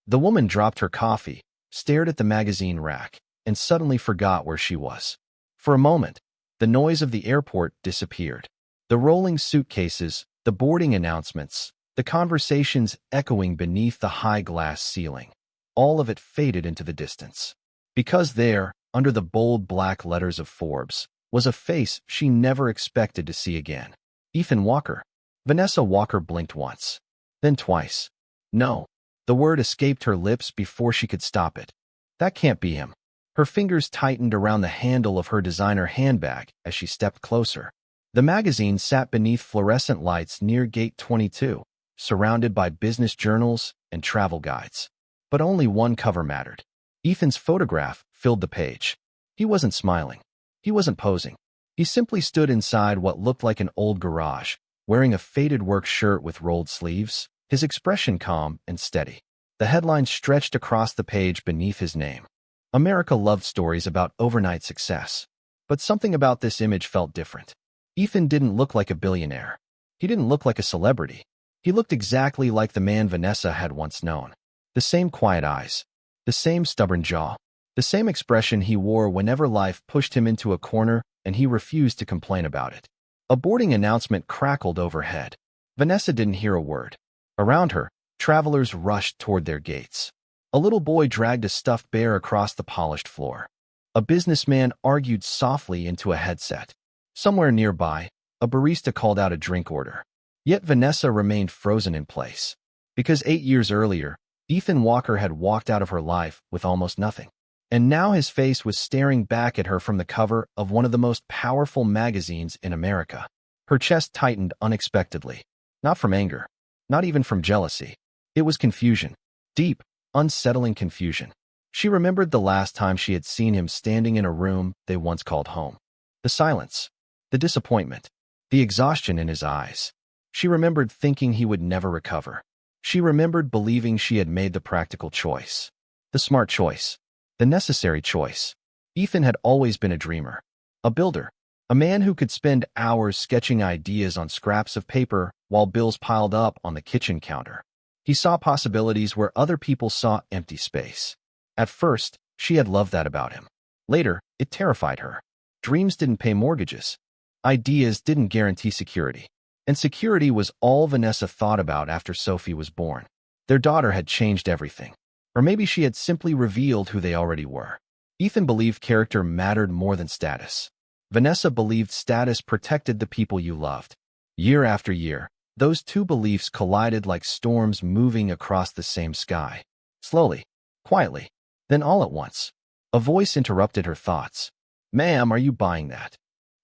The woman dropped her coffee, stared at the magazine rack, and suddenly forgot where she was. For a moment, the noise of the airport disappeared. The rolling suitcases, the boarding announcements, the conversations echoing beneath the high glass ceiling. All of it faded into the distance. Because there, under the bold black letters of Forbes, was a face she never expected to see again. Ethan Walker. Vanessa Walker blinked once, then twice. No. The word escaped her lips before she could stop it. That can't be him. Her fingers tightened around the handle of her designer handbag as she stepped closer. The magazine sat beneath fluorescent lights near Gate 22, surrounded by business journals and travel guides. But only one cover mattered. Ethan's photograph filled the page. He wasn't smiling. He wasn't posing. He simply stood inside what looked like an old garage, wearing a faded work shirt with rolled sleeves, his expression calm and steady. The headline stretched across the page beneath his name. America loved stories about overnight success. But something about this image felt different. Ethan didn't look like a billionaire. He didn't look like a celebrity. He looked exactly like the man Vanessa had once known. The same quiet eyes, the same stubborn jaw, the same expression he wore whenever life pushed him into a corner and he refused to complain about it. A boarding announcement crackled overhead. Vanessa didn't hear a word. Around her, travelers rushed toward their gates. A little boy dragged a stuffed bear across the polished floor. A businessman argued softly into a headset. Somewhere nearby, a barista called out a drink order. Yet Vanessa remained frozen in place. Because 8 years earlier, Ethan Walker had walked out of her life with almost nothing. And now his face was staring back at her from the cover of one of the most powerful magazines in America. Her chest tightened unexpectedly. Not from anger. Not even from jealousy. It was confusion. Deep, unsettling confusion. She remembered the last time she had seen him standing in a room they once called home. The silence. The disappointment. The exhaustion in his eyes. She remembered thinking he would never recover. She remembered believing she had made the practical choice. The smart choice. The necessary choice. Ethan had always been a dreamer. A builder. A man who could spend hours sketching ideas on scraps of paper while bills piled up on the kitchen counter. He saw possibilities where other people saw empty space. At first, she had loved that about him. Later, it terrified her. Dreams didn't pay mortgages. Ideas didn't guarantee security. And security was all Vanessa thought about after Sophie was born. Their daughter had changed everything. Or maybe she had simply revealed who they already were. Ethan believed character mattered more than status. Vanessa believed status protected the people you loved. Year after year, those two beliefs collided like storms moving across the same sky. Slowly, quietly, then all at once. A voice interrupted her thoughts. "Ma'am, are you buying that?"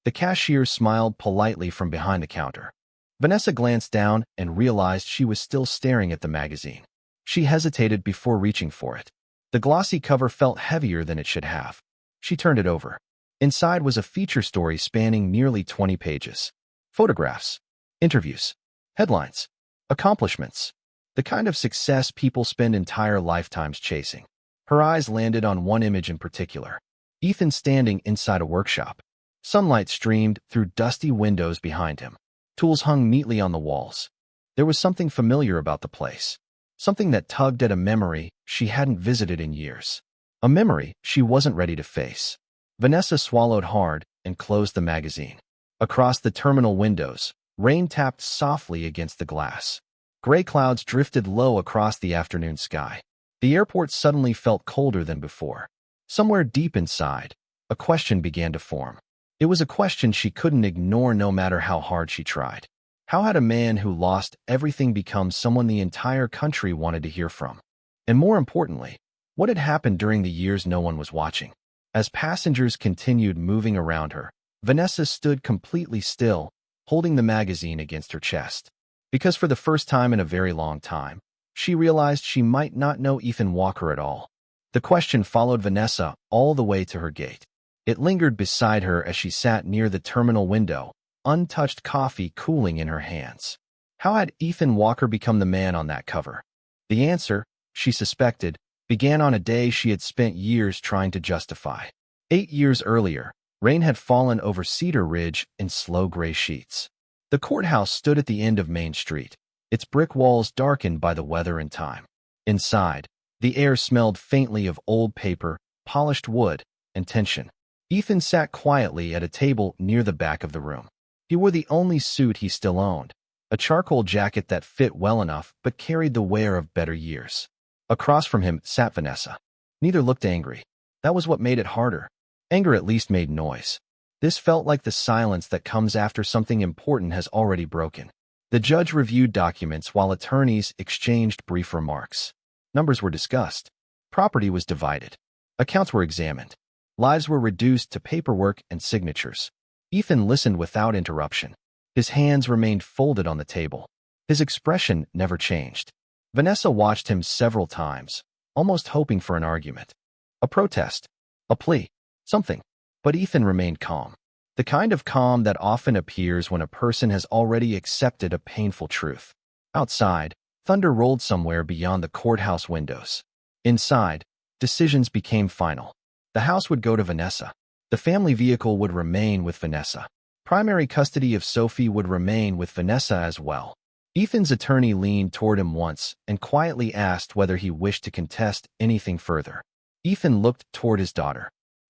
The cashier smiled politely from behind the counter. Vanessa glanced down and realized she was still staring at the magazine. She hesitated before reaching for it. The glossy cover felt heavier than it should have. She turned it over. Inside was a feature story spanning nearly 20 pages. Photographs, interviews, headlines, accomplishments. The kind of success people spend entire lifetimes chasing. Her eyes landed on one image in particular. Ethan standing inside a workshop. Sunlight streamed through dusty windows behind him. Tools hung neatly on the walls. There was something familiar about the place. Something that tugged at a memory she hadn't visited in years. A memory she wasn't ready to face. Vanessa swallowed hard and closed the magazine. Across the terminal windows, rain tapped softly against the glass. Gray clouds drifted low across the afternoon sky. The airport suddenly felt colder than before. Somewhere deep inside, a question began to form. It was a question she couldn't ignore no matter how hard she tried. How had a man who lost everything become someone the entire country wanted to hear from? And more importantly, what had happened during the years no one was watching? As passengers continued moving around her, Vanessa stood completely still, holding the magazine against her chest. Because for the first time in a very long time, she realized she might not know Ethan Walker at all. The question followed Vanessa all the way to her gate. It lingered beside her as she sat near the terminal window, untouched coffee cooling in her hands. How had Ethan Walker become the man on that cover? The answer, she suspected, began on a day she had spent years trying to justify. 8 years earlier, rain had fallen over Cedar Ridge in slow gray sheets. The courthouse stood at the end of Main Street, its brick walls darkened by the weather and time. Inside, The air smelled faintly of old paper, polished wood, and tension. Ethan sat quietly at a table near the back of the room. He wore the only suit he still owned, a charcoal jacket that fit well enough but carried the wear of better years. Across from him sat Vanessa. Neither looked angry. That was what made it harder. Anger at least made noise. This felt like the silence that comes after something important has already broken. The judge reviewed documents while attorneys exchanged brief remarks. Numbers were discussed. Property was divided. Accounts were examined. Lives were reduced to paperwork and signatures. Ethan listened without interruption. His hands remained folded on the table. His expression never changed. Vanessa watched him several times, almost hoping for an argument. A protest. A plea. Something. But Ethan remained calm. The kind of calm that often appears when a person has already accepted a painful truth. Outside, thunder rolled somewhere beyond the courthouse windows. Inside, decisions became final. The house would go to Vanessa. The family vehicle would remain with Vanessa. Primary custody of Sophie would remain with Vanessa as well. Ethan's attorney leaned toward him once and quietly asked whether he wished to contest anything further. Ethan looked toward his daughter.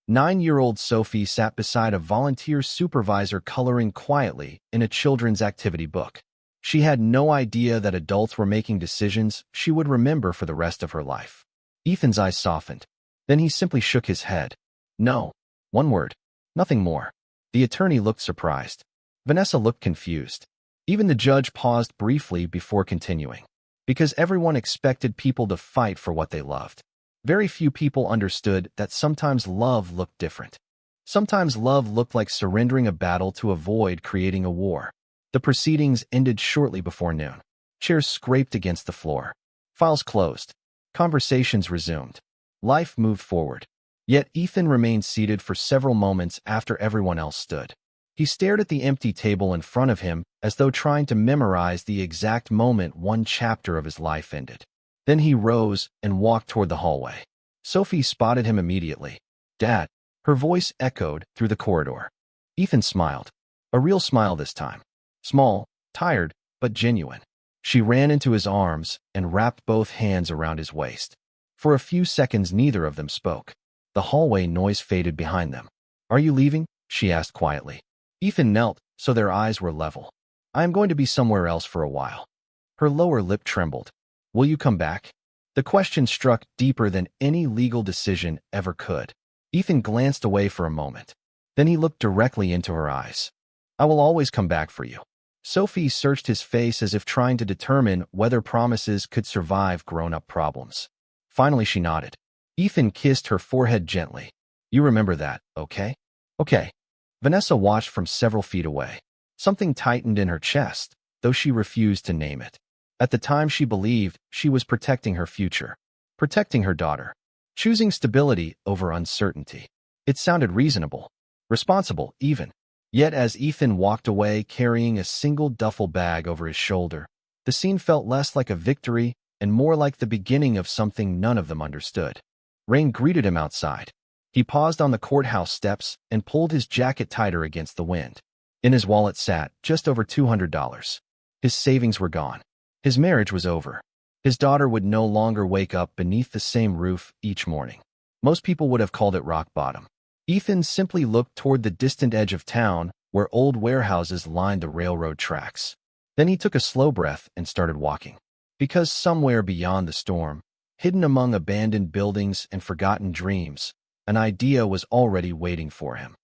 9-year-old Sophie sat beside a volunteer supervisor coloring quietly in a children's activity book. She had no idea that adults were making decisions she would remember for the rest of her life. Ethan's eyes softened. Then he simply shook his head. No. One word. Nothing more. The attorney looked surprised. Vanessa looked confused. Even the judge paused briefly before continuing. Because everyone expected people to fight for what they loved. Very few people understood that sometimes love looked different. Sometimes love looked like surrendering a battle to avoid creating a war. The proceedings ended shortly before noon. Chairs scraped against the floor. Files closed. Conversations resumed. Life moved forward. Yet Ethan remained seated for several moments after everyone else stood. He stared at the empty table in front of him as though trying to memorize the exact moment one chapter of his life ended. Then he rose and walked toward the hallway. Sophie spotted him immediately. "Dad." Her voice echoed through the corridor. Ethan smiled. A real smile this time. Small, tired, but genuine. She ran into his arms and wrapped both hands around his waist. For a few seconds neither of them spoke. The hallway noise faded behind them. "Are you leaving?" she asked quietly. Ethan knelt, so their eyes were level. "I am going to be somewhere else for a while." Her lower lip trembled. "Will you come back?" The question struck deeper than any legal decision ever could. Ethan glanced away for a moment. Then he looked directly into her eyes. "I will always come back for you." Sophie searched his face as if trying to determine whether promises could survive grown-up problems. Finally, she nodded. Ethan kissed her forehead gently. "You remember that, okay?" "Okay." Vanessa watched from several feet away. Something tightened in her chest, though she refused to name it. At the time she believed she was protecting her future, protecting her daughter, choosing stability over uncertainty. It sounded reasonable, responsible even. Yet as Ethan walked away carrying a single duffel bag over his shoulder, the scene felt less like a victory and more like the beginning of something none of them understood. Rain greeted him outside. He paused on the courthouse steps and pulled his jacket tighter against the wind. In his wallet sat just over $200. His savings were gone. His marriage was over. His daughter would no longer wake up beneath the same roof each morning. Most people would have called it rock bottom. Ethan simply looked toward the distant edge of town where old warehouses lined the railroad tracks. Then he took a slow breath and started walking. Because somewhere beyond the storm, hidden among abandoned buildings and forgotten dreams, an idea was already waiting for him.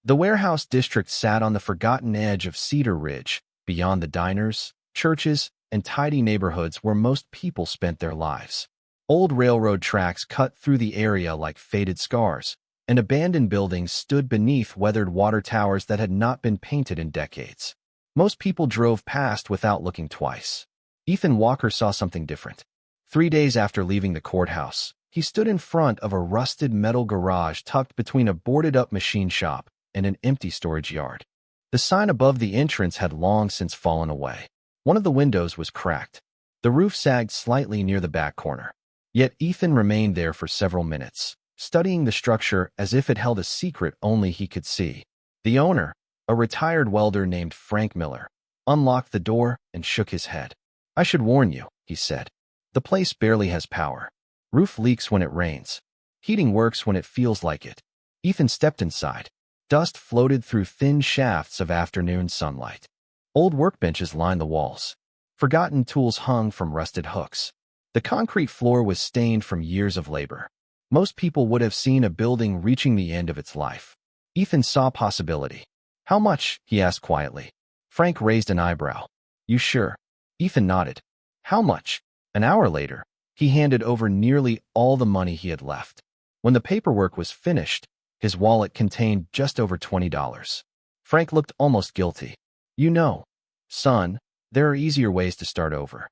The warehouse district sat on the forgotten edge of Cedar Ridge, beyond the diners, churches, and tidy neighborhoods where most people spent their lives. Old railroad tracks cut through the area like faded scars, and abandoned buildings stood beneath weathered water towers that had not been painted in decades. Most people drove past without looking twice. Ethan Walker saw something different. 3 days after leaving the courthouse, he stood in front of a rusted metal garage tucked between a boarded-up machine shop and an empty storage yard. The sign above the entrance had long since fallen away. One of the windows was cracked. The roof sagged slightly near the back corner. Yet Ethan remained there for several minutes, studying the structure as if it held a secret only he could see. The owner, a retired welder named Frank Miller, unlocked the door and shook his head. "I should warn you," he said. "The place barely has power. Roof leaks when it rains. Heating works when it feels like it. Ethan stepped inside. Dust floated through thin shafts of afternoon sunlight. Old workbenches lined the walls. Forgotten tools hung from rusted hooks. The concrete floor was stained from years of labor. Most people would have seen a building reaching the end of its life. Ethan saw possibility. "How much?" he asked quietly. Frank raised an eyebrow. "You sure?" Ethan nodded. "How much?" An hour later, he handed over nearly all the money he had left. When the paperwork was finished, his wallet contained just over $20. Frank looked almost guilty. "You know, son, there are easier ways to start over."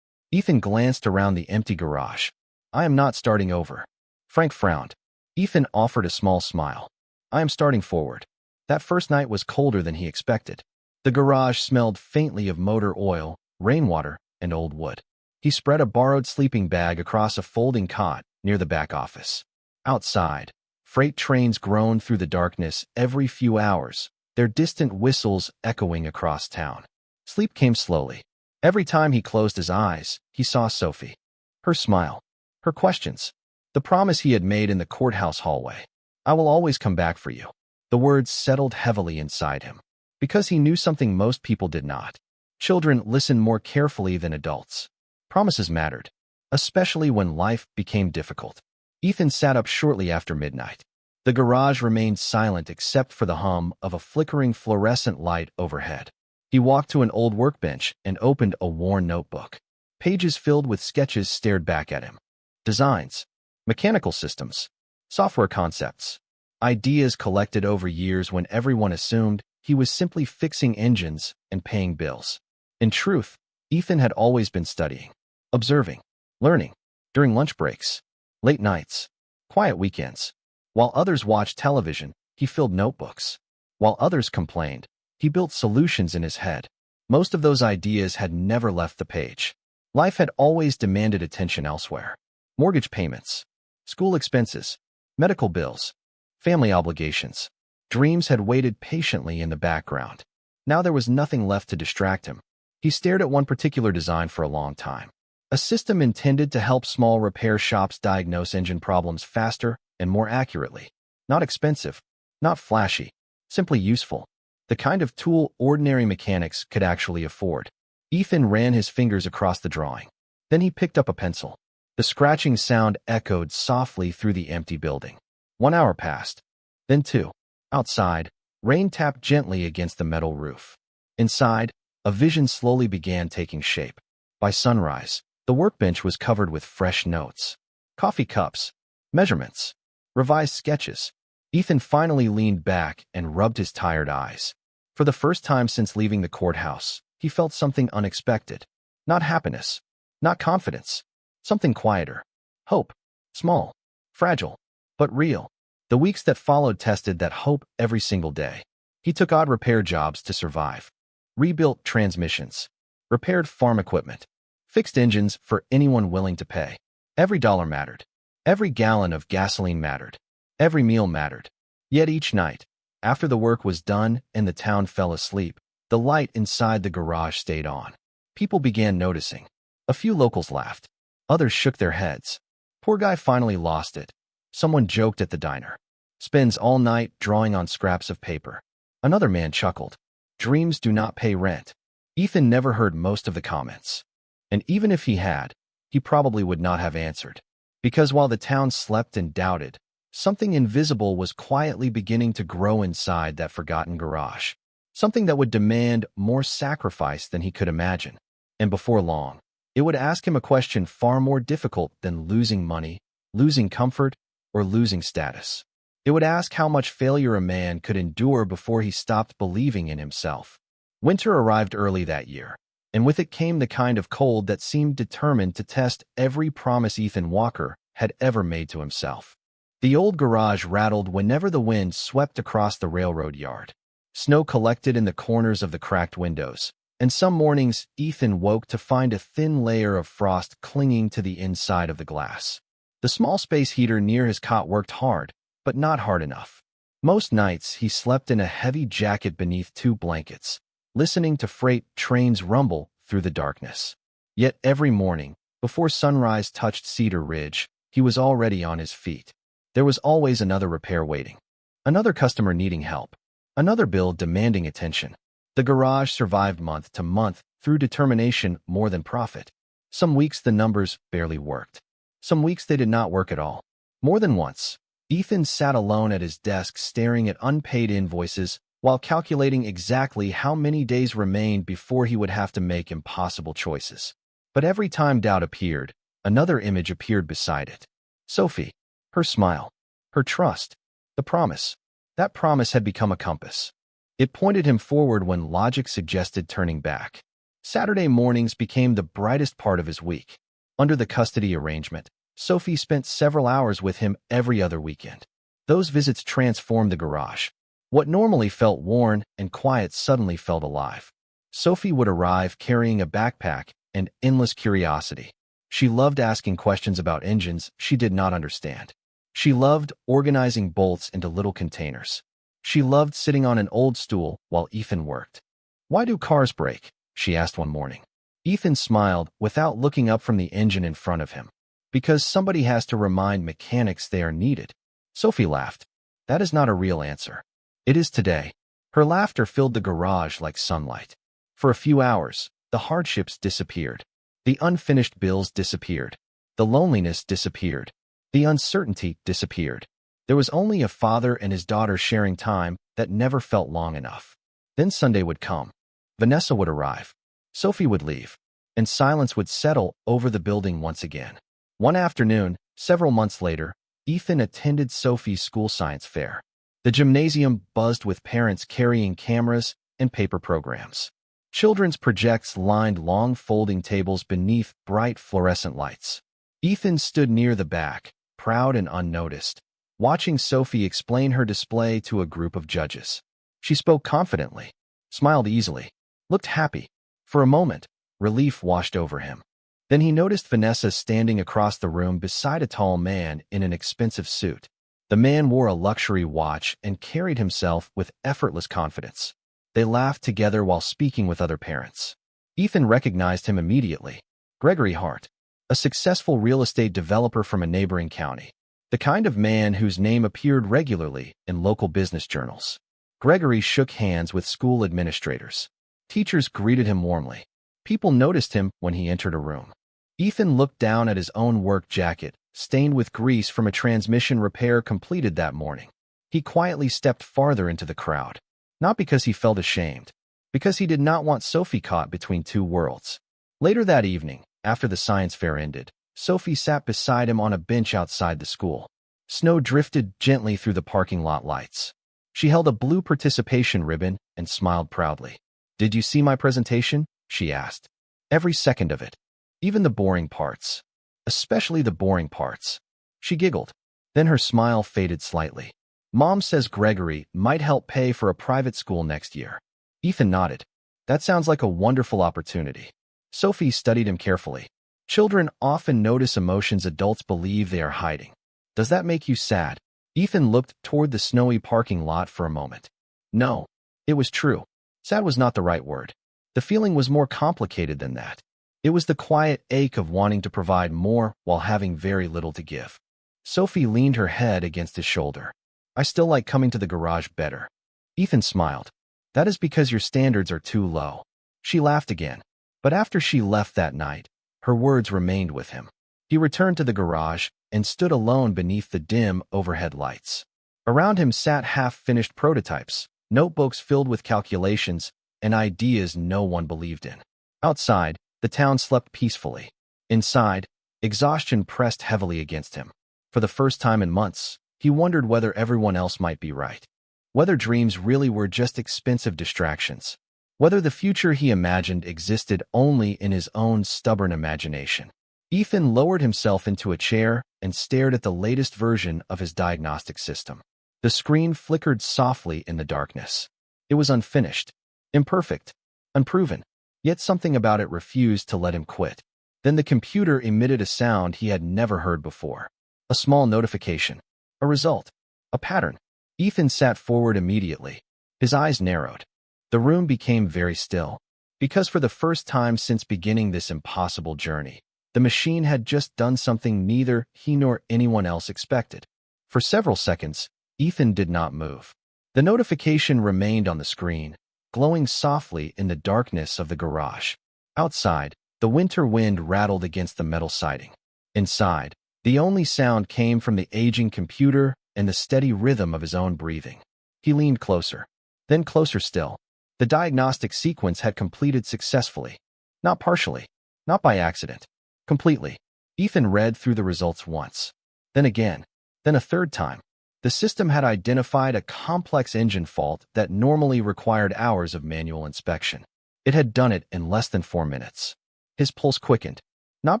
Ethan glanced around the empty garage. "I am not starting over." Frank frowned. Ethan offered a small smile. "I am starting forward." That first night was colder than he expected. The garage smelled faintly of motor oil, rainwater, and old wood. He spread a borrowed sleeping bag across a folding cot near the back office. Outside, freight trains groaned through the darkness every few hours, their distant whistles echoing across town. Sleep came slowly. Every time he closed his eyes, he saw Sophie. Her smile. Her questions. The promise he had made in the courthouse hallway. "I will always come back for you." The words settled heavily inside him. Because he knew something most people did not. Children listen more carefully than adults. Promises mattered, especially when life became difficult. Ethan sat up shortly after midnight. The garage remained silent except for the hum of a flickering fluorescent light overhead. He walked to an old workbench and opened a worn notebook. Pages filled with sketches stared back at him. Designs, mechanical systems, software concepts, ideas collected over years when everyone assumed he was simply fixing engines and paying bills. In truth, Ethan had always been studying, observing, learning, during lunch breaks, late nights, quiet weekends. While others watched television, he filled notebooks. While others complained, he built solutions in his head. Most of those ideas had never left the page. Life had always demanded attention elsewhere. Mortgage payments, school expenses, medical bills, family obligations. Dreams had waited patiently in the background. Now there was nothing left to distract him. He stared at one particular design for a long time. A system intended to help small repair shops diagnose engine problems faster and more accurately. Not expensive, not flashy, simply useful. The kind of tool ordinary mechanics could actually afford. Ethan ran his fingers across the drawing. Then he picked up a pencil. The scratching sound echoed softly through the empty building. 1 hour passed. Then 2. Outside, rain tapped gently against the metal roof. Inside, a vision slowly began taking shape. By sunrise, the workbench was covered with fresh notes. Coffee cups, measurements, revised sketches. Ethan finally leaned back and rubbed his tired eyes. For the first time since leaving the courthouse, he felt something unexpected. Not happiness, not confidence, something quieter. Hope. Small, fragile, but real. The weeks that followed tested that hope every single day. He took odd repair jobs to survive. Rebuilt transmissions. Repaired farm equipment. Fixed engines for anyone willing to pay. Every dollar mattered. Every gallon of gasoline mattered. Every meal mattered. Yet each night, after the work was done and the town fell asleep, the light inside the garage stayed on. People began noticing. A few locals laughed. Others shook their heads. Poor guy finally lost it. Someone joked at the diner. Spends all night drawing on scraps of paper. Another man chuckled. Dreams do not pay rent. Ethan never heard most of the comments. And even if he had, he probably would not have answered. Because while the town slept and doubted, something invisible was quietly beginning to grow inside that forgotten garage. Something that would demand more sacrifice than he could imagine. And before long, it would ask him a question far more difficult than losing money, losing comfort, or losing status. It would ask how much failure a man could endure before he stopped believing in himself. Winter arrived early that year, and with it came the kind of cold that seemed determined to test every promise Ethan Walker had ever made to himself. The old garage rattled whenever the wind swept across the railroad yard. Snow collected in the corners of the cracked windows, and some mornings Ethan woke to find a thin layer of frost clinging to the inside of the glass. The small space heater near his cot worked hard, but not hard enough. Most nights he slept in a heavy jacket beneath 2 blankets, listening to freight trains rumble through the darkness. Yet every morning, before sunrise touched Cedar Ridge, he was already on his feet. There was always another repair waiting, another customer needing help, another bill demanding attention. The garage survived month to month through determination more than profit. Some weeks the numbers barely worked. Some weeks they did not work at all. More than once, Ethan sat alone at his desk staring at unpaid invoices while calculating exactly how many days remained before he would have to make impossible choices. But every time doubt appeared, another image appeared beside it. Sophie, her smile, her trust, the promise. That promise had become a compass. It pointed him forward when logic suggested turning back. Saturday mornings became the brightest part of his week. Under the custody arrangement, Sophie spent several hours with him every other weekend. Those visits transformed the garage. What normally felt worn and quiet suddenly felt alive. Sophie would arrive carrying a backpack and endless curiosity. She loved asking questions about engines she did not understand. She loved organizing bolts into little containers. She loved sitting on an old stool while Ethan worked. "Why do cars break?" she asked one morning. Ethan smiled without looking up from the engine in front of him. "Because somebody has to remind mechanics they are needed." Sophie laughed. "That is not a real answer." "It is today." Her laughter filled the garage like sunlight. For a few hours, the hardships disappeared. The unfinished bills disappeared. The loneliness disappeared. The uncertainty disappeared. There was only a father and his daughter sharing time that never felt long enough. Then Sunday would come. Vanessa would arrive. Sophie would leave. And silence would settle over the building once again. One afternoon, several months later, Ethan attended Sophie's school science fair. The gymnasium buzzed with parents carrying cameras and paper programs. Children's projects lined long folding tables beneath bright fluorescent lights. Ethan stood near the back, proud and unnoticed, watching Sophie explain her display to a group of judges. She spoke confidently, smiled easily, looked happy. For a moment, relief washed over him. Then he noticed Vanessa standing across the room beside a tall man in an expensive suit. The man wore a luxury watch and carried himself with effortless confidence. They laughed together while speaking with other parents. Ethan recognized him immediately. Gregory Hart, a successful real estate developer from a neighboring county. The kind of man whose name appeared regularly in local business journals. Gregory shook hands with school administrators. Teachers greeted him warmly. People noticed him when he entered a room. Ethan looked down at his own work jacket, stained with grease from a transmission repair completed that morning. He quietly stepped farther into the crowd. Not because he felt ashamed, because he did not want Sophie caught between two worlds. Later that evening, after the science fair ended, Sophie sat beside him on a bench outside the school. Snow drifted gently through the parking lot lights. She held a blue participation ribbon and smiled proudly. "Did you see my presentation?" she asked. "Every second of it. Even the boring parts. Especially the boring parts." She giggled. Then her smile faded slightly. "Mom says Gregory might help pay for a private school next year." Ethan nodded. "That sounds like a wonderful opportunity." Sophie studied him carefully. Children often notice emotions adults believe they are hiding. "Does that make you sad?" Ethan looked toward the snowy parking lot for a moment. No, it was true. Sad was not the right word. The feeling was more complicated than that. It was the quiet ache of wanting to provide more while having very little to give. Sophie leaned her head against his shoulder. "I still like coming to the garage better." Ethan smiled. "That is because your standards are too low." She laughed again. But after she left that night, her words remained with him. He returned to the garage and stood alone beneath the dim overhead lights. Around him sat half-finished prototypes, notebooks filled with calculations, and ideas no one believed in. Outside, the town slept peacefully. Inside, exhaustion pressed heavily against him. For the first time in months, he wondered whether everyone else might be right. Whether dreams really were just expensive distractions. Whether the future he imagined existed only in his own stubborn imagination. Ethan lowered himself into a chair and stared at the latest version of his diagnostic system. The screen flickered softly in the darkness. It was unfinished, imperfect, unproven, yet something about it refused to let him quit. Then the computer emitted a sound he had never heard before. A small notification. A result. A pattern. Ethan sat forward immediately. His eyes narrowed. The room became very still. Because for the first time since beginning this impossible journey, The machine had just done something neither he nor anyone else expected. For several seconds, Ethan did not move. The notification remained on the screen, glowing softly in the darkness of the garage. Outside, the winter wind rattled against the metal siding. Inside, the only sound came from the aging computer and the steady rhythm of his own breathing. He leaned closer, then closer still. The diagnostic sequence had completed successfully. Not partially, not by accident. Completely. Ethan read through the results once. Then again. Then a third time. The system had identified a complex engine fault that normally required hours of manual inspection. It had done it in less than 4 minutes. His pulse quickened. Not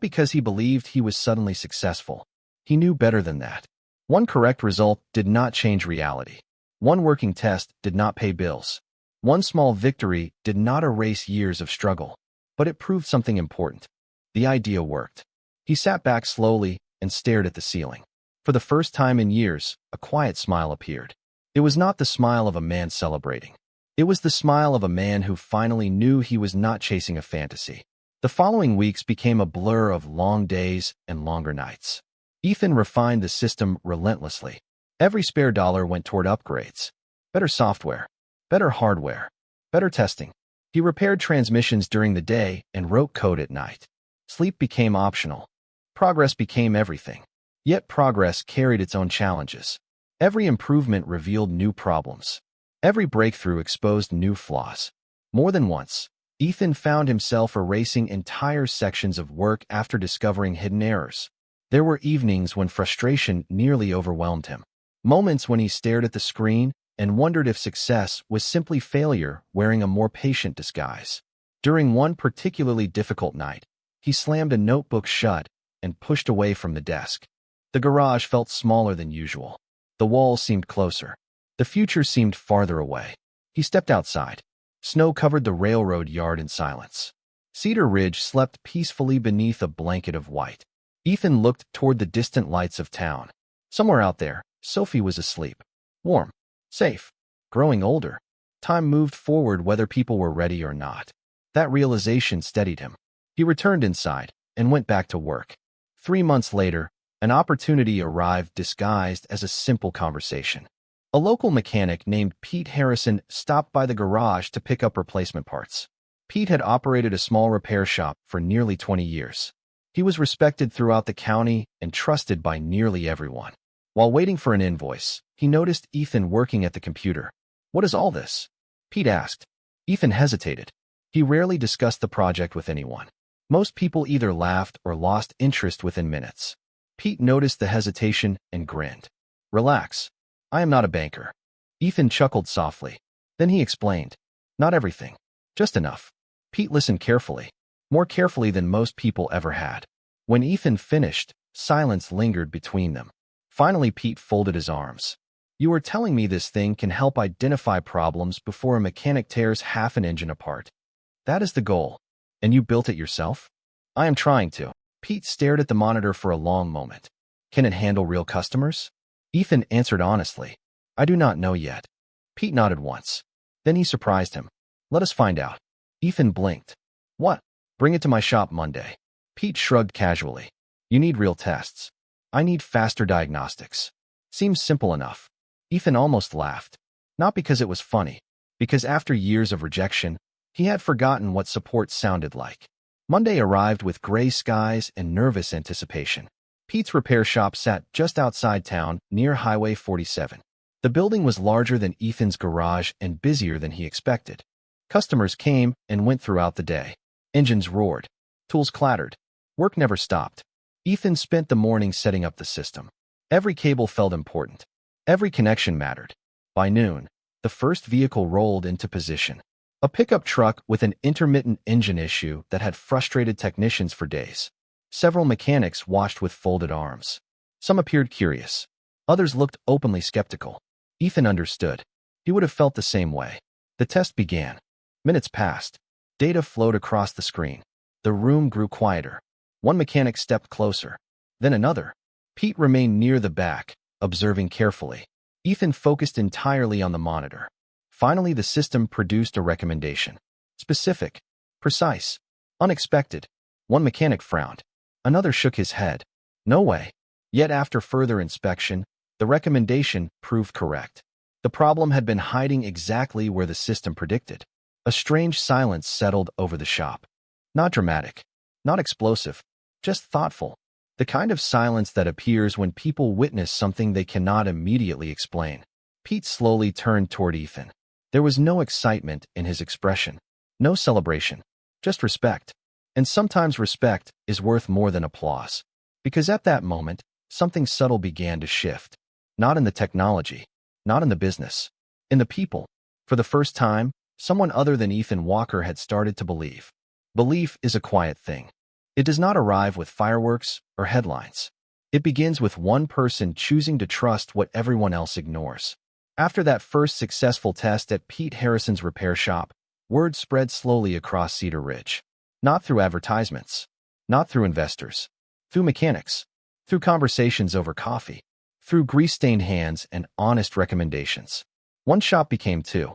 because he believed he was suddenly successful. He knew better than that. One correct result did not change reality. One working test did not pay bills. One small victory did not erase years of struggle. But it proved something important. The idea worked. He sat back slowly and stared at the ceiling. For the first time in years, a quiet smile appeared. It was not the smile of a man celebrating. It was the smile of a man who finally knew he was not chasing a fantasy. The following weeks became a blur of long days and longer nights. Ethan refined the system relentlessly. Every spare dollar went toward upgrades. Better software, better hardware, better testing. He repaired transmissions during the day and wrote code at night. Sleep became optional. Progress became everything. Yet progress carried its own challenges. Every improvement revealed new problems. Every breakthrough exposed new flaws. More than once, Ethan found himself erasing entire sections of work after discovering hidden errors. There were evenings when frustration nearly overwhelmed him. Moments when he stared at the screen and wondered if success was simply failure wearing a more patient disguise. During one particularly difficult night, he slammed a notebook shut and pushed away from the desk. The garage felt smaller than usual. The walls seemed closer. The future seemed farther away. He stepped outside. Snow covered the railroad yard in silence. Cedar Ridge slept peacefully beneath a blanket of white. Ethan looked toward the distant lights of town. Somewhere out there, Sophie was asleep. Warm. Safe. Growing older. Time moved forward whether people were ready or not. That realization steadied him. He returned inside and went back to work. 3 months later, an opportunity arrived disguised as a simple conversation. A local mechanic named Pete Harrison stopped by the garage to pick up replacement parts. Pete had operated a small repair shop for nearly 20 years. He was respected throughout the county and trusted by nearly everyone. While waiting for an invoice, he noticed Ethan working at the computer. "What is all this?" Pete asked. Ethan hesitated. He rarely discussed the project with anyone. Most people either laughed or lost interest within minutes. Pete noticed the hesitation and grinned. "Relax. I am not a banker." Ethan chuckled softly. Then he explained. "Not everything. Just enough." Pete listened carefully. More carefully than most people ever had. When Ethan finished, silence lingered between them. Finally, Pete folded his arms. "You are telling me this thing can help identify problems before a mechanic tears half an engine apart. That is the goal. And you built it yourself?" "I am trying to." Pete stared at the monitor for a long moment. "Can it handle real customers?" Ethan answered honestly. "I do not know yet." Pete nodded once. Then he surprised him. "Let us find out." Ethan blinked. "What?" "Bring it to my shop Monday." Pete shrugged casually. "You need real tests." "I need faster diagnostics." Seems simple enough. Ethan almost laughed. Not because it was funny, because after years of rejection, he had forgotten what support sounded like. Monday arrived with gray skies and nervous anticipation. Pete's repair shop sat just outside town, near Highway 47. The building was larger than Ethan's garage and busier than he expected. Customers came and went throughout the day. Engines roared. Tools clattered. Work never stopped. Ethan spent the morning setting up the system. Every cable felt important. Every connection mattered. By noon, the first vehicle rolled into position. A pickup truck with an intermittent engine issue that had frustrated technicians for days. Several mechanics watched with folded arms. Some appeared curious. Others looked openly skeptical. Ethan understood. He would have felt the same way. The test began. Minutes passed. Data flowed across the screen. The room grew quieter. One mechanic stepped closer. Then another. Pete remained near the back, observing carefully. Ethan focused entirely on the monitor. Finally, the system produced a recommendation. Specific. Precise. Unexpected. One mechanic frowned. Another shook his head. No way. Yet after further inspection, the recommendation proved correct. The problem had been hiding exactly where the system predicted. A strange silence settled over the shop. Not dramatic, not explosive, just thoughtful. The kind of silence that appears when people witness something they cannot immediately explain. Pete slowly turned toward Ethan. There was no excitement in his expression, no celebration, just respect. And sometimes respect is worth more than applause. Because at that moment, something subtle began to shift. Not in the technology, not in the business, in the people. For the first time, someone other than Ethan Walker had started to believe. Belief is a quiet thing. It does not arrive with fireworks or headlines. It begins with one person choosing to trust what everyone else ignores. After that first successful test at Pete Harrison's repair shop, word spread slowly across Cedar Ridge. Not through advertisements, not through investors, through mechanics, through conversations over coffee, through grease-stained hands and honest recommendations. One shop became two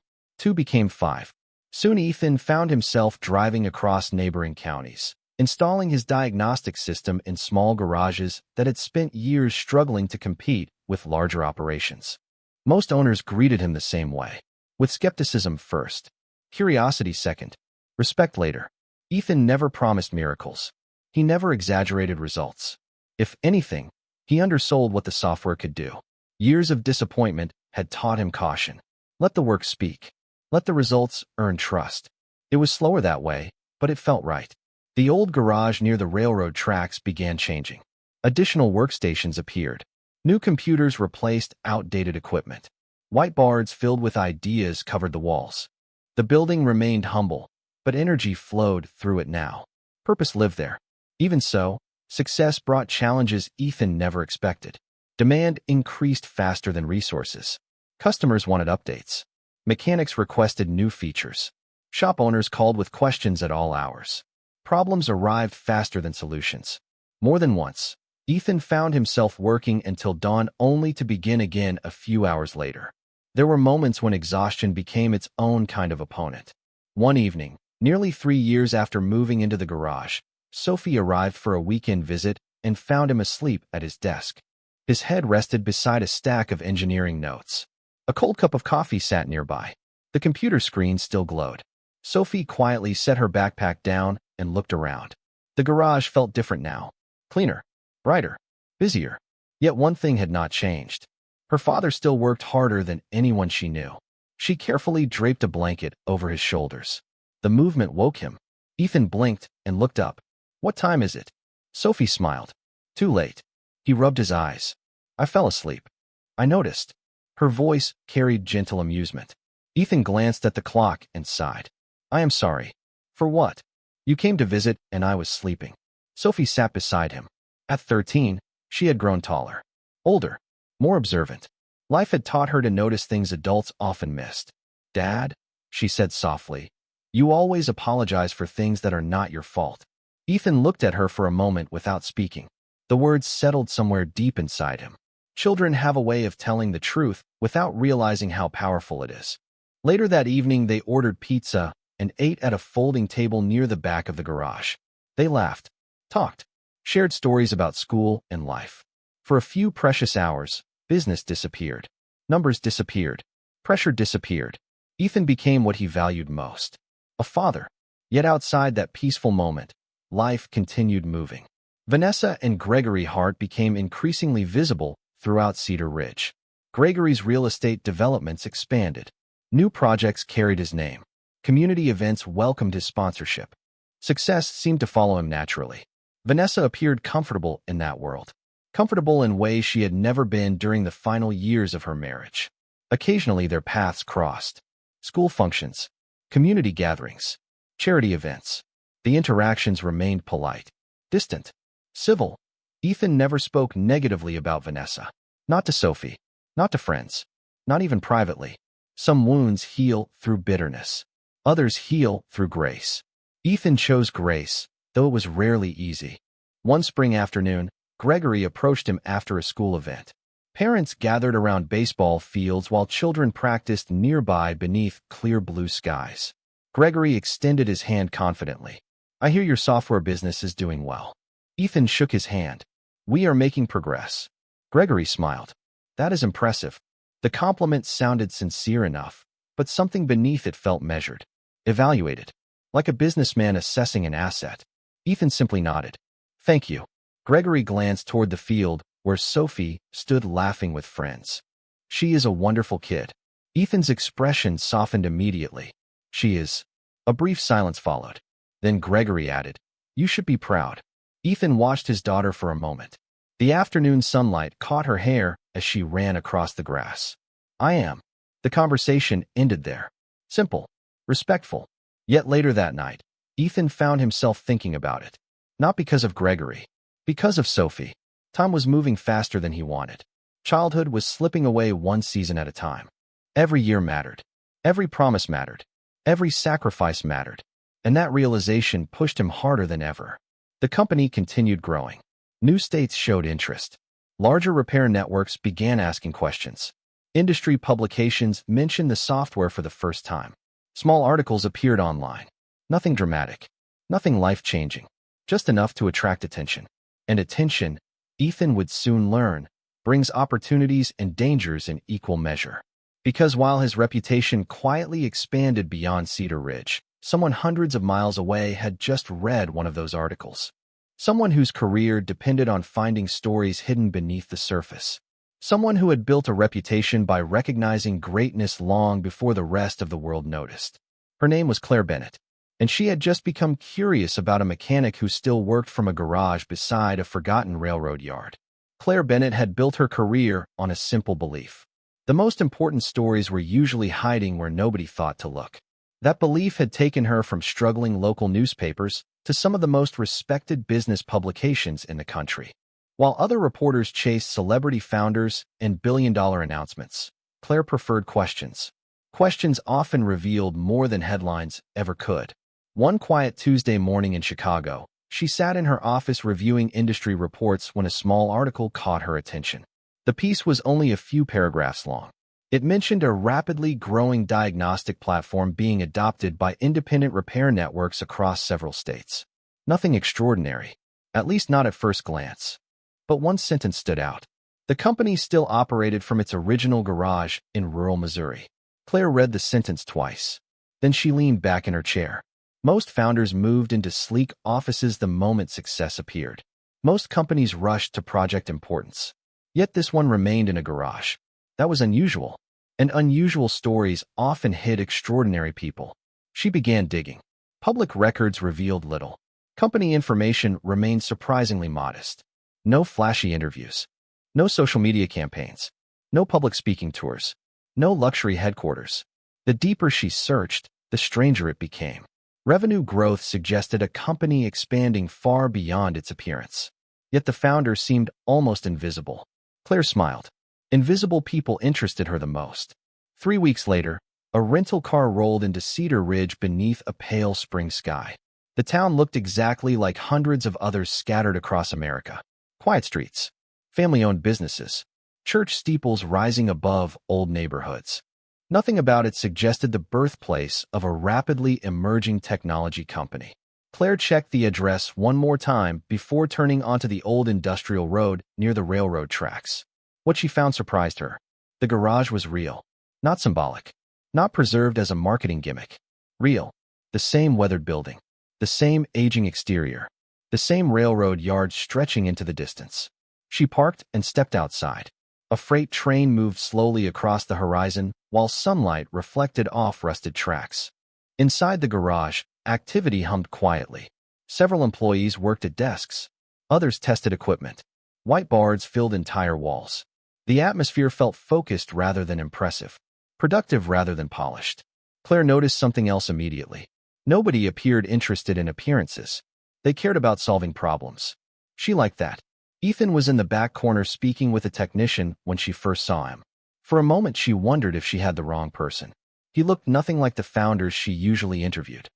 became five. Soon Ethan found himself driving across neighboring counties, installing his diagnostic system in small garages that had spent years struggling to compete with larger operations. Most owners greeted him the same way, with skepticism first, curiosity second, respect later. Ethan never promised miracles. He never exaggerated results. If anything, he undersold what the software could do. Years of disappointment had taught him caution. Let the work speak. Let the results earn trust. It was slower that way, but it felt right. The old garage near the railroad tracks began changing. Additional workstations appeared. New computers replaced outdated equipment. Whiteboards filled with ideas covered the walls. The building remained humble, but energy flowed through it now. Purpose lived there. Even so, success brought challenges Ethan never expected. Demand increased faster than resources. Customers wanted updates. Mechanics requested new features. Shop owners called with questions at all hours. Problems arrived faster than solutions. More than once, Ethan found himself working until dawn only to begin again a few hours later. There were moments when exhaustion became its own kind of opponent. One evening, nearly 3 years after moving into the garage, Sophie arrived for a weekend visit and found him asleep at his desk. His head rested beside a stack of engineering notes. A cold cup of coffee sat nearby. The computer screen still glowed. Sophie quietly set her backpack down and looked around. The garage felt different now. Cleaner, brighter, busier. Yet one thing had not changed. Her father still worked harder than anyone she knew. She carefully draped a blanket over his shoulders. The movement woke him. Ethan blinked and looked up. What time is it? Sophie smiled. Too late. He rubbed his eyes. I fell asleep. I noticed. Her voice carried gentle amusement. Ethan glanced at the clock and sighed. I am sorry. For what? You came to visit and I was sleeping. Sophie sat beside him. At 13, she had grown taller. Older. More observant. Life had taught her to notice things adults often missed. Dad, she said softly, you always apologize for things that are not your fault. Ethan looked at her for a moment without speaking. The words settled somewhere deep inside him. Children have a way of telling the truth without realizing how powerful it is. Later that evening, they ordered pizza and ate at a folding table near the back of the garage. They laughed, talked, shared stories about school and life. For a few precious hours, business disappeared. Numbers disappeared. Pressure disappeared. Ethan became what he valued most. A father. Yet outside that peaceful moment, life continued moving. Vanessa and Gregory Hart became increasingly visible throughout Cedar Ridge. Gregory's real estate developments expanded. New projects carried his name. Community events welcomed his sponsorship. Success seemed to follow him naturally. Vanessa appeared comfortable in that world. Comfortable in ways she had never been during the final years of her marriage. Occasionally their paths crossed. School functions, community gatherings, charity events. The interactions remained polite, distant, civil. Ethan never spoke negatively about Vanessa. Not to Sophie, not to friends, not even privately. Some wounds heal through bitterness. Others heal through grace. Ethan chose grace, though it was rarely easy. One spring afternoon, Gregory approached him after a school event. Parents gathered around baseball fields while children practiced nearby beneath clear blue skies. Gregory extended his hand confidently. I hear your software business is doing well. Ethan shook his hand. "We are making progress." Gregory smiled. "That is impressive." The compliment sounded sincere enough, but something beneath it felt measured, evaluated, like a businessman assessing an asset. Ethan simply nodded. "Thank you." Gregory glanced toward the field where Sophie stood laughing with friends. "She is a wonderful kid." Ethan's expression softened immediately. "She is." A brief silence followed. Then Gregory added, "You should be proud." Ethan watched his daughter for a moment. The afternoon sunlight caught her hair as she ran across the grass. "I am." The conversation ended there. Simple, respectful. Yet later that night, Ethan found himself thinking about it. Not because of Gregory, because of Sophie. Time was moving faster than he wanted. Childhood was slipping away one season at a time. Every year mattered. Every promise mattered. Every sacrifice mattered. And that realization pushed him harder than ever. The company continued growing. New states showed interest. Larger repair networks began asking questions. Industry publications mentioned the software for the first time. Small articles appeared online. Nothing dramatic. Nothing life-changing. Just enough to attract attention. And attention, Ethan would soon learn, brings opportunities and dangers in equal measure. Because while his reputation quietly expanded beyond Cedar Ridge, someone hundreds of miles away had just read one of those articles. Someone whose career depended on finding stories hidden beneath the surface. Someone who had built a reputation by recognizing greatness long before the rest of the world noticed. Her name was Claire Bennett, and she had just become curious about a mechanic who still worked from a garage beside a forgotten railroad yard. Claire Bennett had built her career on a simple belief. The most important stories were usually hiding where nobody thought to look. That belief had taken her from struggling local newspapers to some of the most respected business publications in the country. While other reporters chased celebrity founders and billion-dollar announcements, Claire preferred questions. Questions often revealed more than headlines ever could. One quiet Tuesday morning in Chicago, she sat in her office reviewing industry reports when a small article caught her attention. The piece was only a few paragraphs long. It mentioned a rapidly growing diagnostic platform being adopted by independent repair networks across several states. Nothing extraordinary, at least not at first glance. But one sentence stood out. The company still operated from its original garage in rural Missouri. Claire read the sentence twice. Then she leaned back in her chair. Most founders moved into sleek offices the moment success appeared. Most companies rushed to project importance. Yet this one remained in a garage. That was unusual. And unusual stories often hid extraordinary people. She began digging. Public records revealed little. Company information remained surprisingly modest. No flashy interviews. No social media campaigns. No public speaking tours. No luxury headquarters. The deeper she searched, the stranger it became. Revenue growth suggested a company expanding far beyond its appearance. Yet the founder seemed almost invisible. Claire smiled. Invisible people interested her the most. 3 weeks later, a rental car rolled into Cedar Ridge beneath a pale spring sky. The town looked exactly like hundreds of others scattered across America. Quiet streets, family-owned businesses, church steeples rising above old neighborhoods. Nothing about it suggested the birthplace of a rapidly emerging technology company. Claire checked the address one more time before turning onto the old industrial road near the railroad tracks. What she found surprised her. The garage was real, not symbolic, not preserved as a marketing gimmick. Real. The same weathered building, the same aging exterior, the same railroad yard stretching into the distance. She parked and stepped outside. A freight train moved slowly across the horizon while sunlight reflected off rusted tracks. Inside the garage, activity hummed quietly. Several employees worked at desks. Others tested equipment. Whiteboards filled entire walls. The atmosphere felt focused rather than impressive, productive rather than polished. Claire noticed something else immediately. Nobody appeared interested in appearances. They cared about solving problems. She liked that. Ethan was in the back corner speaking with a technician when she first saw him. For a moment she wondered if she had the wrong person. He looked nothing like the founders she usually interviewed.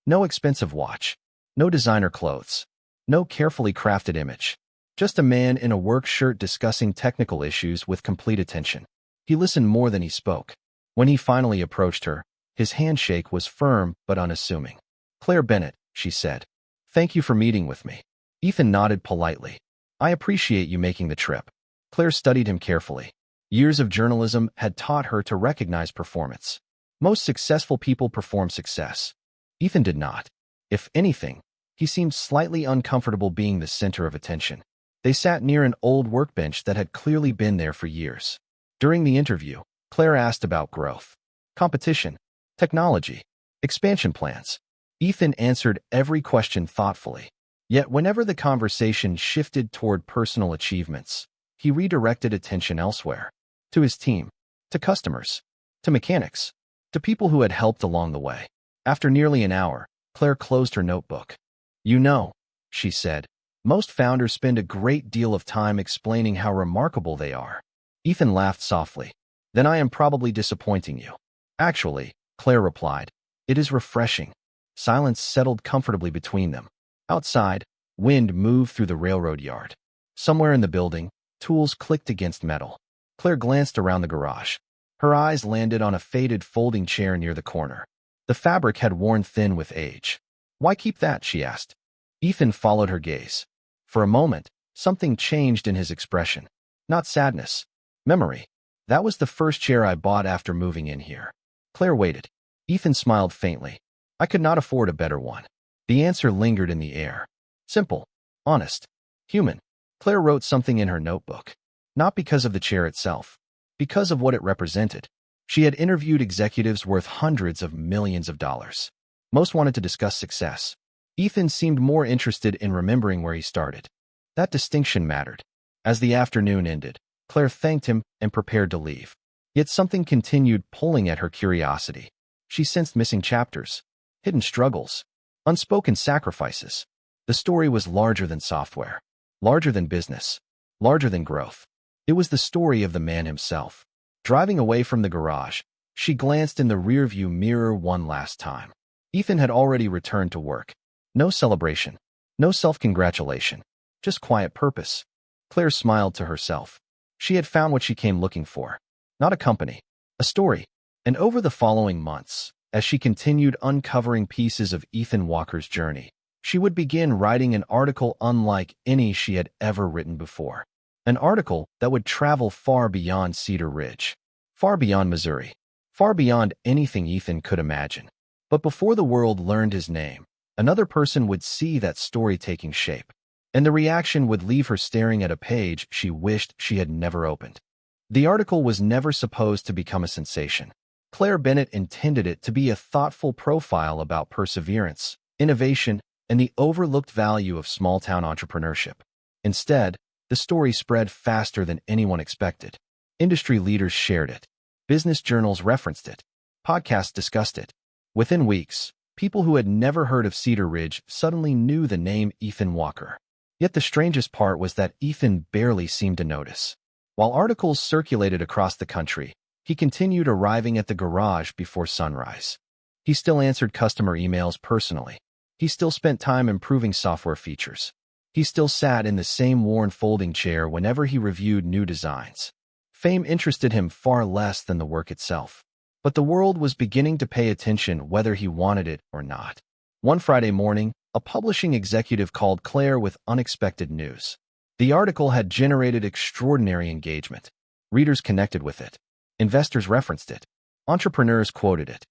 No expensive watch. No designer clothes. No carefully crafted image. Just a man in a work shirt discussing technical issues with complete attention. He listened more than he spoke. When he finally approached her, his handshake was firm but unassuming. "Claire Bennett," she said. "Thank you for meeting with me." Ethan nodded politely. I appreciate you making the trip. Claire studied him carefully. Years of journalism had taught her to recognize performance. Most successful people perform success. Ethan did not. If anything, he seemed slightly uncomfortable being the center of attention. They sat near an old workbench that had clearly been there for years. During the interview, Claire asked about growth, competition, technology, expansion plans. Ethan answered every question thoughtfully. Yet whenever the conversation shifted toward personal achievements, he redirected attention elsewhere. To his team, to customers, to mechanics, to people who had helped along the way. After nearly an hour, Claire closed her notebook. You know, she said, most founders spend a great deal of time explaining how remarkable they are. Ethan laughed softly. Then I am probably disappointing you. Actually, Claire replied, it is refreshing. Silence settled comfortably between them. Outside, wind moved through the railroad yard. Somewhere in the building, tools clicked against metal. Claire glanced around the garage. Her eyes landed on a faded folding chair near the corner. The fabric had worn thin with age. Why keep that? She asked. Ethan followed her gaze. For a moment, something changed in his expression. Not sadness. Memory. That was the first chair I bought after moving in here. Claire waited. Ethan smiled faintly. I could not afford a better one. The answer lingered in the air. Simple. Honest. Human. Claire wrote something in her notebook. Not because of the chair itself. Because of what it represented. She had interviewed executives worth hundreds of millions of dollars. Most wanted to discuss success. Ethan seemed more interested in remembering where he started. That distinction mattered. As the afternoon ended, Claire thanked him and prepared to leave. Yet something continued pulling at her curiosity. She sensed missing chapters, hidden struggles, unspoken sacrifices. The story was larger than software, larger than business, larger than growth. It was the story of the man himself. Driving away from the garage, she glanced in the rearview mirror one last time. Ethan had already returned to work. No celebration, no self-congratulation, just quiet purpose. Claire smiled to herself. She had found what she came looking for. Not a company, a story. And over the following months, as she continued uncovering pieces of Ethan Walker's journey, she would begin writing an article unlike any she had ever written before. An article that would travel far beyond Cedar Ridge, far beyond Missouri, far beyond anything Ethan could imagine. But before the world learned his name, another person would see that story taking shape, and the reaction would leave her staring at a page she wished she had never opened. The article was never supposed to become a sensation. Claire Bennett intended it to be a thoughtful profile about perseverance, innovation, and the overlooked value of small-town entrepreneurship. Instead, the story spread faster than anyone expected. Industry leaders shared it. Business journals referenced it. Podcasts discussed it. Within weeks, people who had never heard of Cedar Ridge suddenly knew the name Ethan Walker. Yet the strangest part was that Ethan barely seemed to notice. While articles circulated across the country, he continued arriving at the garage before sunrise. He still answered customer emails personally. He still spent time improving software features. He still sat in the same worn folding chair whenever he reviewed new designs. Fame interested him far less than the work itself. But the world was beginning to pay attention whether he wanted it or not. One Friday morning, a publishing executive called Claire with unexpected news. The article had generated extraordinary engagement. Readers connected with it. Investors referenced it. Entrepreneurs quoted it.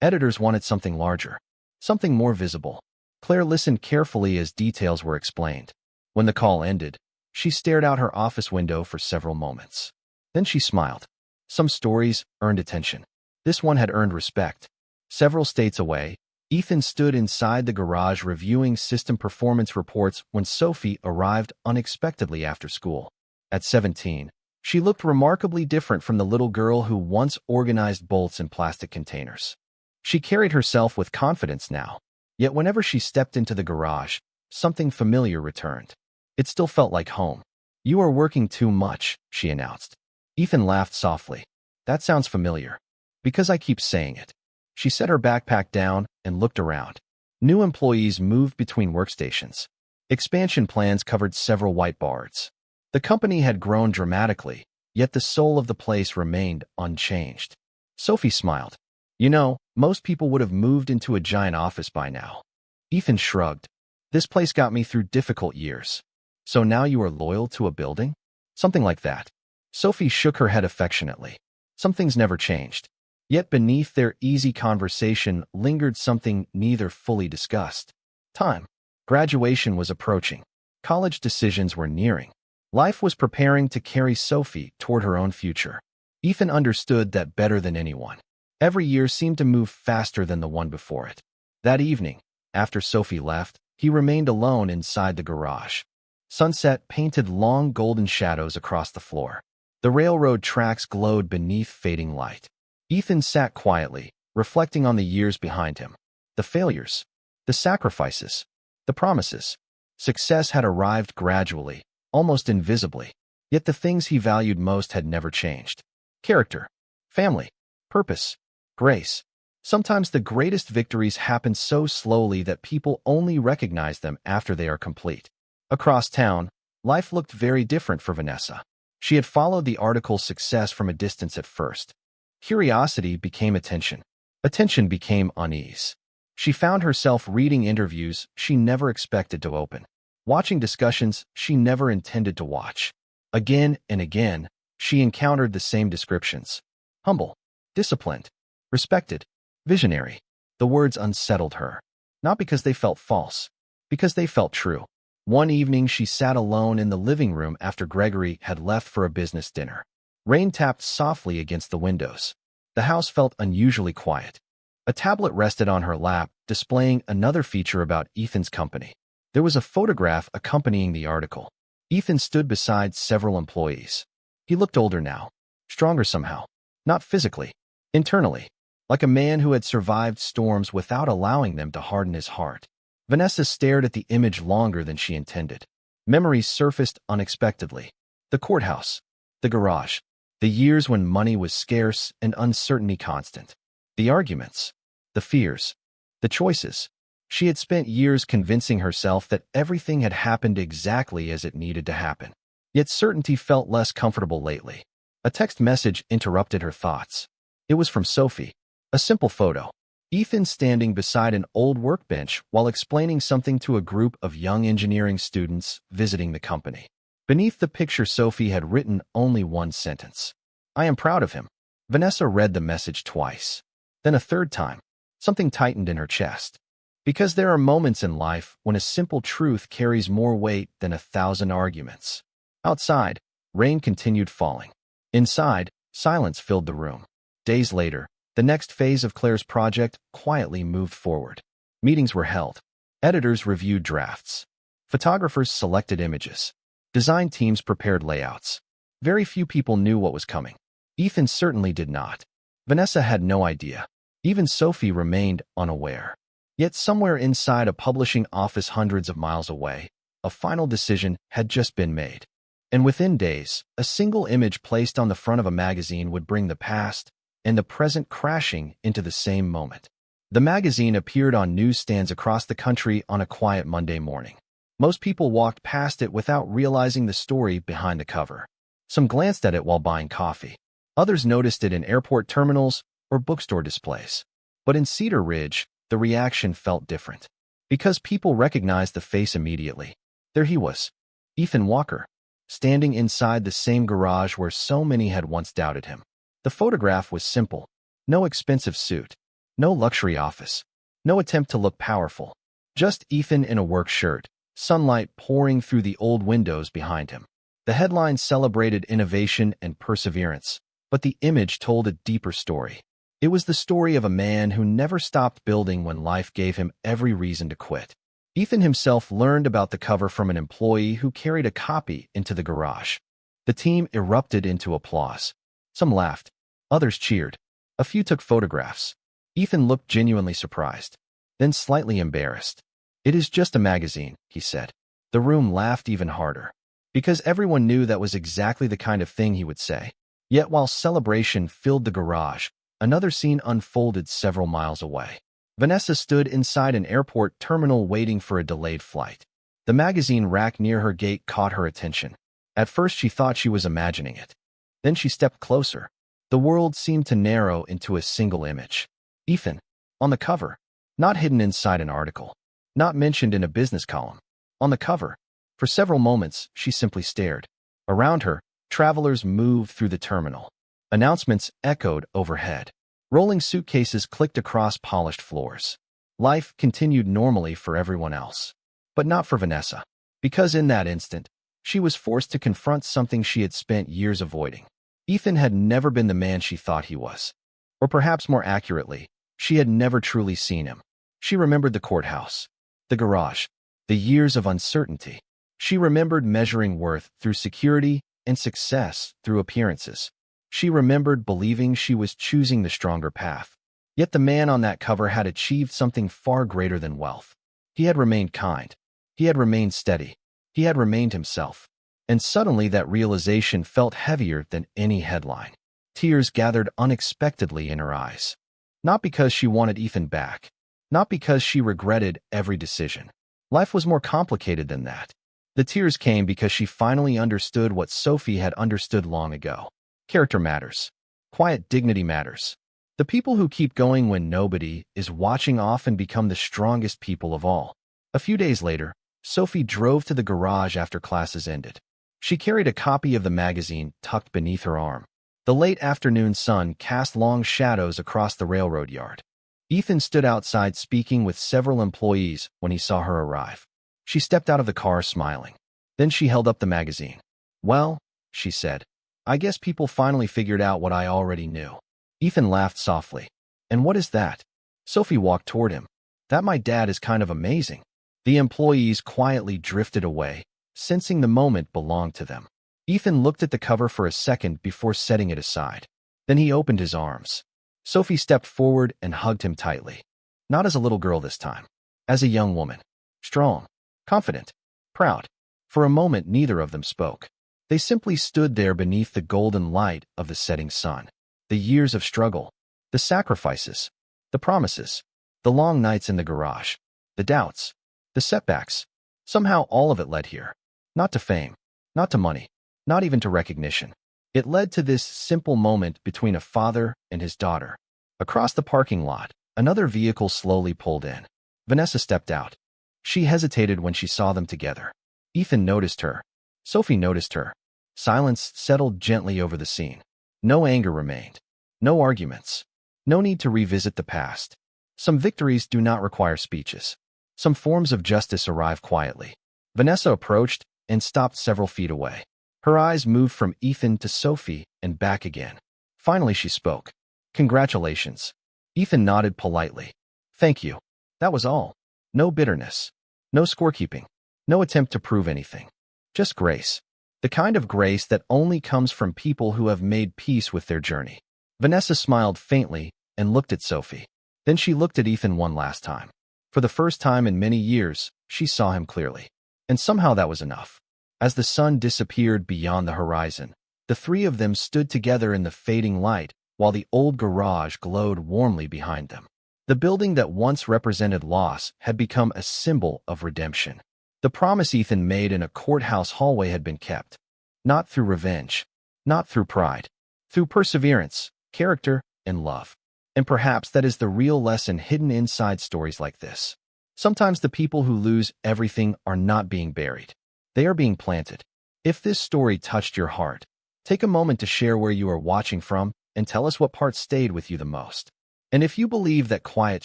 Editors wanted something larger, something more visible. Claire listened carefully as details were explained. When the call ended, she stared out her office window for several moments. Then she smiled. Some stories earned attention. This one had earned respect. Several states away, Ethan stood inside the garage reviewing system performance reports when Sophie arrived unexpectedly after school. At 17, she looked remarkably different from the little girl who once organized bolts in plastic containers. She carried herself with confidence now. Yet whenever she stepped into the garage, something familiar returned. It still felt like home. You are working too much, she announced. Ethan laughed softly. That sounds familiar. Because I keep saying it. She set her backpack down and looked around. New employees moved between workstations. Expansion plans covered several whiteboards. The company had grown dramatically, yet the soul of the place remained unchanged. Sophie smiled. You know, most people would have moved into a giant office by now. Ethan shrugged. This place got me through difficult years. So now you are loyal to a building? Something like that. Sophie shook her head affectionately. Some things never changed. Yet beneath their easy conversation lingered something neither fully discussed. Time. Graduation was approaching. College decisions were nearing. Life was preparing to carry Sophie toward her own future. Ethan understood that better than anyone. Every year seemed to move faster than the one before it. That evening, after Sophie left, he remained alone inside the garage. Sunset painted long golden shadows across the floor. The railroad tracks glowed beneath fading light. Ethan sat quietly, reflecting on the years behind him. The failures, the sacrifices, the promises. Success had arrived gradually, almost invisibly. Yet the things he valued most had never changed. Character, family, purpose, grace. Sometimes the greatest victories happen so slowly that people only recognize them after they are complete. Across town, life looked very different for Vanessa. She had followed the article's success from a distance at first. Curiosity became attention. Attention became unease. She found herself reading interviews she never expected to open, watching discussions she never intended to watch. Again and again, she encountered the same descriptions. Humble, disciplined, respected, visionary. The words unsettled her, not because they felt false, because they felt true. One evening, she sat alone in the living room after Gregory had left for a business dinner. Rain tapped softly against the windows. The house felt unusually quiet. A tablet rested on her lap, displaying another feature about Ethan's company. There was a photograph accompanying the article. Ethan stood beside several employees. He looked older now, stronger somehow, not physically, internally, like a man who had survived storms without allowing them to harden his heart. Vanessa stared at the image longer than she intended. Memories surfaced unexpectedly. The courthouse, the garage, the years when money was scarce and uncertainty constant. The arguments, the fears, the choices. She had spent years convincing herself that everything had happened exactly as it needed to happen. Yet certainty felt less comfortable lately. A text message interrupted her thoughts. It was from Sophie. A simple photo. Ethan standing beside an old workbench while explaining something to a group of young engineering students visiting the company. Beneath the picture, Sophie had written only one sentence. "I am proud of him." Vanessa read the message twice. Then a third time. Something tightened in her chest. Because there are moments in life when a simple truth carries more weight than 1,000 arguments. Outside, rain continued falling. Inside, silence filled the room. Days later, the next phase of Claire's project quietly moved forward. Meetings were held. Editors reviewed drafts. Photographers selected images. Design teams prepared layouts. Very few people knew what was coming. Ethan certainly did not. Vanessa had no idea. Even Sophie remained unaware. Yet somewhere inside a publishing office hundreds of miles away, a final decision had just been made. And within days, a single image placed on the front of a magazine would bring the past and the present crashing into the same moment. The magazine appeared on newsstands across the country on a quiet Monday morning. Most people walked past it without realizing the story behind the cover. Some glanced at it while buying coffee. Others noticed it in airport terminals or bookstore displays. But in Cedar Ridge, the reaction felt different. Because people recognized the face immediately. There he was, Ethan Walker, standing inside the same garage where so many had once doubted him. The photograph was simple. No expensive suit. No luxury office. No attempt to look powerful. Just Ethan in a work shirt, sunlight pouring through the old windows behind him. The headline celebrated innovation and perseverance, but the image told a deeper story. It was the story of a man who never stopped building when life gave him every reason to quit. Ethan himself learned about the cover from an employee who carried a copy into the garage. The team erupted into applause. Some laughed. Others cheered. A few took photographs. Ethan looked genuinely surprised, then slightly embarrassed. "It is just a magazine," he said. The room laughed even harder, because everyone knew that was exactly the kind of thing he would say. Yet while celebration filled the garage, another scene unfolded several miles away. Vanessa stood inside an airport terminal waiting for a delayed flight. The magazine rack near her gate caught her attention. At first she thought she was imagining it. Then she stepped closer. The world seemed to narrow into a single image. Ethan, on the cover, not hidden inside an article. not mentioned in a business column. On the cover, for several moments, she simply stared. Around her, travelers moved through the terminal. Announcements echoed overhead. Rolling suitcases clicked across polished floors. Life continued normally for everyone else. But not for Vanessa. Because in that instant, she was forced to confront something she had spent years avoiding. Ethan had never been the man she thought he was. Or perhaps more accurately, she had never truly seen him. She remembered the courthouse, the garage, the years of uncertainty. She remembered measuring worth through security and success through appearances. She remembered believing she was choosing the stronger path. Yet the man on that cover had achieved something far greater than wealth. He had remained kind. He had remained steady. He had remained himself. And suddenly that realization felt heavier than any headline. Tears gathered unexpectedly in her eyes. Not because she wanted Ethan back. Not because she regretted every decision. Life was more complicated than that. The tears came because she finally understood what Sophie had understood long ago. Character matters. Quiet dignity matters. The people who keep going when nobody is watching often become the strongest people of all. A few days later, Sophie drove to the garage after classes ended. She carried a copy of the magazine tucked beneath her arm. The late afternoon sun cast long shadows across the railroad yard. Ethan stood outside speaking with several employees when he saw her arrive. She stepped out of the car smiling. Then she held up the magazine. "Well," she said, "I guess people finally figured out what I already knew." Ethan laughed softly. "And what is that?" Sophie walked toward him. "That my dad is kind of amazing." The employees quietly drifted away, sensing the moment belonged to them. Ethan looked at the cover for a second before setting it aside. Then he opened his arms. Sophie stepped forward and hugged him tightly. Not as a little girl this time. As a young woman. Strong. Confident. Proud. For a moment, neither of them spoke. They simply stood there beneath the golden light of the setting sun. The years of struggle. The sacrifices. The promises. The long nights in the garage. The doubts. The setbacks. Somehow all of it led here. Not to fame. Not to money. Not even to recognition. It led to this simple moment between a father and his daughter. Across the parking lot, another vehicle slowly pulled in. Vanessa stepped out. She hesitated when she saw them together. Ethan noticed her. Sophie noticed her. Silence settled gently over the scene. No anger remained. No arguments. No need to revisit the past. Some victories do not require speeches. Some forms of justice arrive quietly. Vanessa approached and stopped several feet away. Her eyes moved from Ethan to Sophie and back again. Finally, she spoke. "Congratulations." Ethan nodded politely. "Thank you." That was all. No bitterness. No scorekeeping. No attempt to prove anything. Just grace. The kind of grace that only comes from people who have made peace with their journey. Vanessa smiled faintly and looked at Sophie. Then she looked at Ethan one last time. For the first time in many years, she saw him clearly. And somehow that was enough. As the sun disappeared beyond the horizon, the three of them stood together in the fading light while the old garage glowed warmly behind them. The building that once represented loss had become a symbol of redemption. The promise Ethan made in a courthouse hallway had been kept. Not through revenge. Not through pride. Through perseverance, character, and love. And perhaps that is the real lesson hidden inside stories like this. Sometimes the people who lose everything are not being buried. They are being planted. If this story touched your heart, take a moment to share where you are watching from and tell us what part stayed with you the most. And if you believe that quiet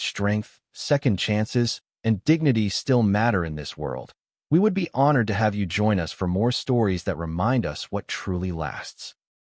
strength, second chances, and dignity still matter in this world, we would be honored to have you join us for more stories that remind us what truly lasts.